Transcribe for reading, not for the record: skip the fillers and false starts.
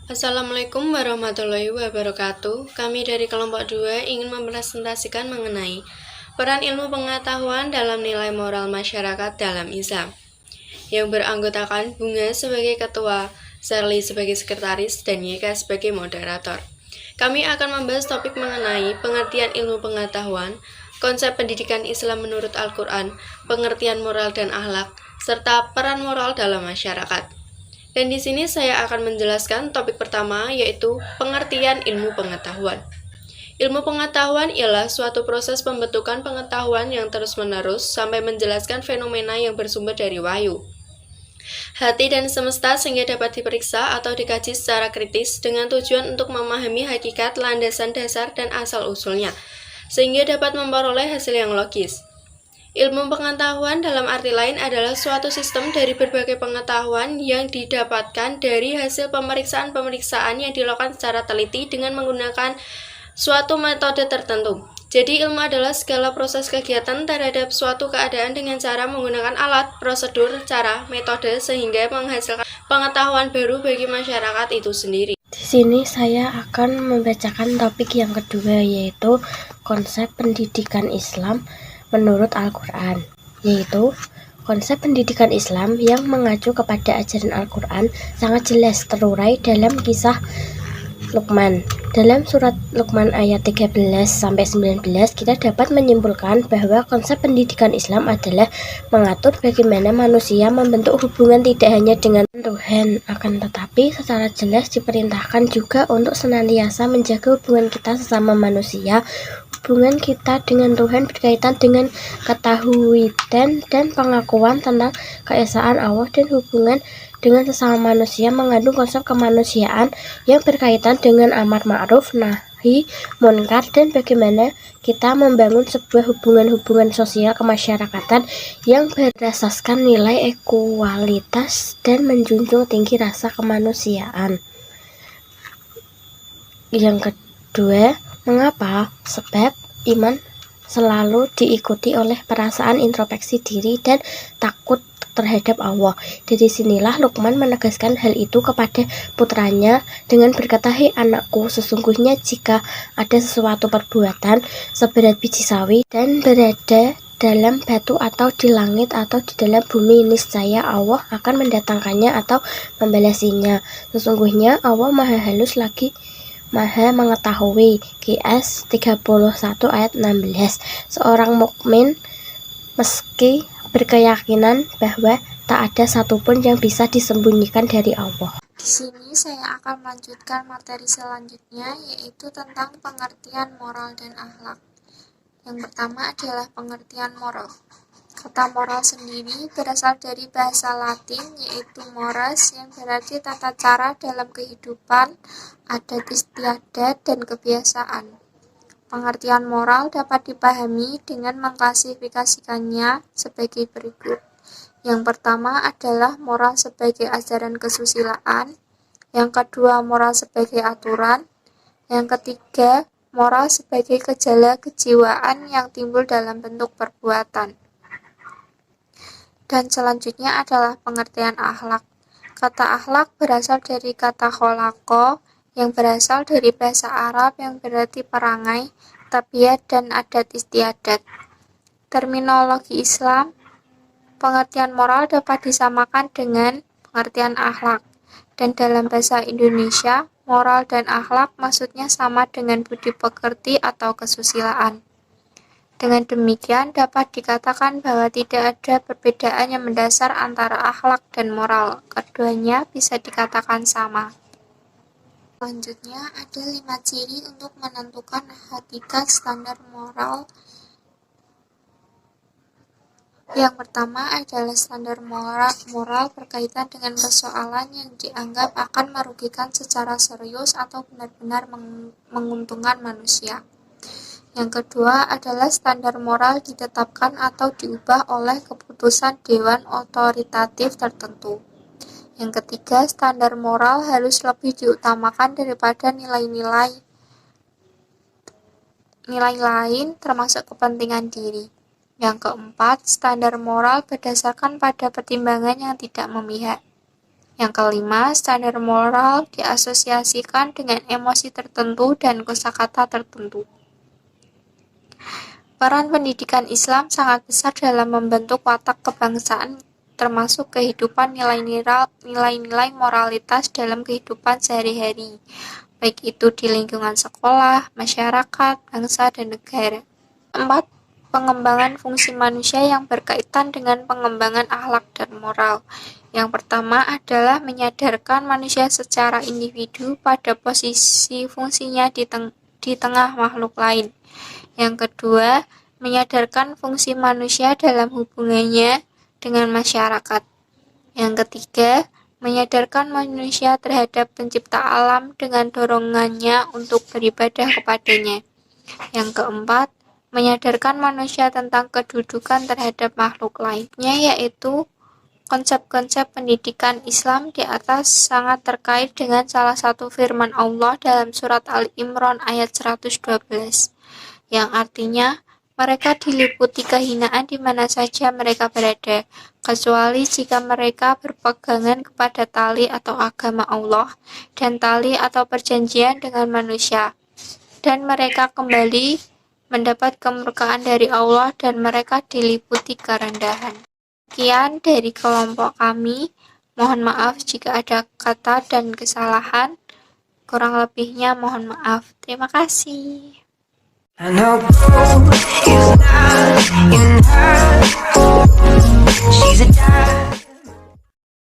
Assalamualaikum warahmatullahi wabarakatuh. Kami dari kelompok 2 ingin mempresentasikan mengenai peran ilmu pengetahuan dalam nilai moral masyarakat dalam Islam, yang beranggotakan Bunga sebagai ketua, Sherly sebagai sekretaris, dan Yeka sebagai moderator. Kami akan membahas topik mengenai pengertian ilmu pengetahuan, konsep pendidikan Islam menurut Al-Quran, pengertian moral dan akhlak, serta peran moral dalam masyarakat. Dan di sini saya akan menjelaskan topik pertama, yaitu pengertian ilmu pengetahuan. Ilmu pengetahuan ialah suatu proses pembentukan pengetahuan yang terus-menerus sampai menjelaskan fenomena yang bersumber dari wahyu, hati dan semesta sehingga dapat diperiksa atau dikaji secara kritis dengan tujuan untuk memahami hakikat, landasan dasar, dan asal-usulnya, sehingga dapat memperoleh hasil yang logis. Ilmu pengetahuan dalam arti lain adalah suatu sistem dari berbagai pengetahuan yang didapatkan dari hasil pemeriksaan-pemeriksaan yang dilakukan secara teliti dengan menggunakan suatu metode tertentu. Jadi ilmu adalah segala proses kegiatan terhadap suatu keadaan dengan cara menggunakan alat, prosedur, cara, metode sehingga menghasilkan pengetahuan baru bagi masyarakat itu sendiri. Di sini saya akan membacakan topik yang kedua, yaitu konsep pendidikan Islam menurut Al-Quran, yaitu konsep pendidikan Islam yang mengacu kepada ajaran Al-Quran sangat jelas terurai dalam kisah Luqman. Dalam surat Luqman ayat 13-19 kita dapat menyimpulkan bahwa konsep pendidikan Islam adalah mengatur bagaimana manusia membentuk hubungan tidak hanya dengan Tuhan, akan tetapi secara jelas diperintahkan juga untuk senantiasa menjaga hubungan kita sesama manusia. Hubungan kita dengan Tuhan berkaitan dengan ketahuidan dan pengakuan tentang keesaan Allah, dan hubungan dengan sesama manusia mengandung konsep kemanusiaan yang berkaitan dengan amar ma'ruf, nahi munkar, dan bagaimana kita membangun sebuah hubungan-hubungan sosial kemasyarakatan yang berdasarkan nilai ekualitas dan menjunjung tinggi rasa kemanusiaan. Yang kedua, mengapa? Sebab iman selalu diikuti oleh perasaan introspeksi diri dan takut terhadap Allah. Dari sinilah Luqman menegaskan hal itu kepada putranya dengan berkata, "Hei anakku, sesungguhnya jika ada sesuatu perbuatan seberat biji sawi dan berada dalam batu atau di langit atau di dalam bumi, niscaya Allah akan mendatangkannya atau membalasinya. Sesungguhnya Allah Maha Halus lagi Maha mengetahui." QS 31 ayat 16. Seorang mukmin meski berkeyakinan bahwa tak ada satupun yang bisa disembunyikan dari Allah. Di sini saya akan melanjutkan materi selanjutnya, yaitu tentang pengertian moral dan akhlak. Yang pertama adalah pengertian moral. Kata moral sendiri berasal dari bahasa Latin, yaitu mores, yang berarti tata cara dalam kehidupan, adat istiadat, dan kebiasaan. Pengertian moral dapat dipahami dengan mengklasifikasikannya sebagai berikut. Yang pertama adalah moral sebagai ajaran kesusilaan, yang kedua moral sebagai aturan, yang ketiga moral sebagai gejala kejiwaan yang timbul dalam bentuk perbuatan. Dan selanjutnya adalah pengertian akhlak. Kata akhlak berasal dari kata kholaqo, yang berasal dari bahasa Arab yang berarti perangai, tabiat, dan adat istiadat. Terminologi Islam, pengertian moral dapat disamakan dengan pengertian akhlak, dan dalam bahasa Indonesia, moral dan akhlak maksudnya sama dengan budi pekerti atau kesusilaan. Dengan demikian, dapat dikatakan bahwa tidak ada perbedaan yang mendasar antara akhlak dan moral. Keduanya bisa dikatakan sama. Selanjutnya, ada 5 ciri untuk menentukan hakikat standar moral. Yang pertama adalah standar moral berkaitan dengan persoalan yang dianggap akan merugikan secara serius atau benar-benar menguntungkan manusia. Yang kedua adalah standar moral ditetapkan atau diubah oleh keputusan dewan otoritatif tertentu. Yang ketiga, standar moral harus lebih diutamakan daripada nilai lain termasuk kepentingan diri. Yang keempat, standar moral berdasarkan pada pertimbangan yang tidak memihak. Yang kelima, standar moral diasosiasikan dengan emosi tertentu dan kosakata tertentu. Peran pendidikan Islam sangat besar dalam membentuk watak kebangsaan, termasuk kehidupan nilai-nilai moralitas dalam kehidupan sehari-hari, baik itu di lingkungan sekolah, masyarakat, bangsa, dan negara. 4. Pengembangan fungsi manusia yang berkaitan dengan pengembangan akhlak dan moral. Yang pertama adalah menyadarkan manusia secara individu pada posisi fungsinya di tengah makhluk lain. Yang kedua, menyadarkan fungsi manusia dalam hubungannya dengan masyarakat. Yang ketiga, menyadarkan manusia terhadap pencipta alam dengan dorongannya untuk beribadah kepadanya. Yang keempat, menyadarkan manusia tentang kedudukan terhadap makhluk lainnya, yaitu konsep-konsep pendidikan Islam di atas sangat terkait dengan salah satu firman Allah dalam surat Al-Imran ayat 112, yang artinya, mereka diliputi kehinaan di mana saja mereka berada, kecuali jika mereka berpegangan kepada tali atau agama Allah dan tali atau perjanjian dengan manusia, dan mereka kembali mendapat kemurkaan dari Allah dan mereka diliputi kerendahan. Sekian dari kelompok kami. Mohon maaf jika ada kata dan kesalahan. Kurang lebihnya mohon maaf. Terima kasih. I know gold is not in her. She's a diamond.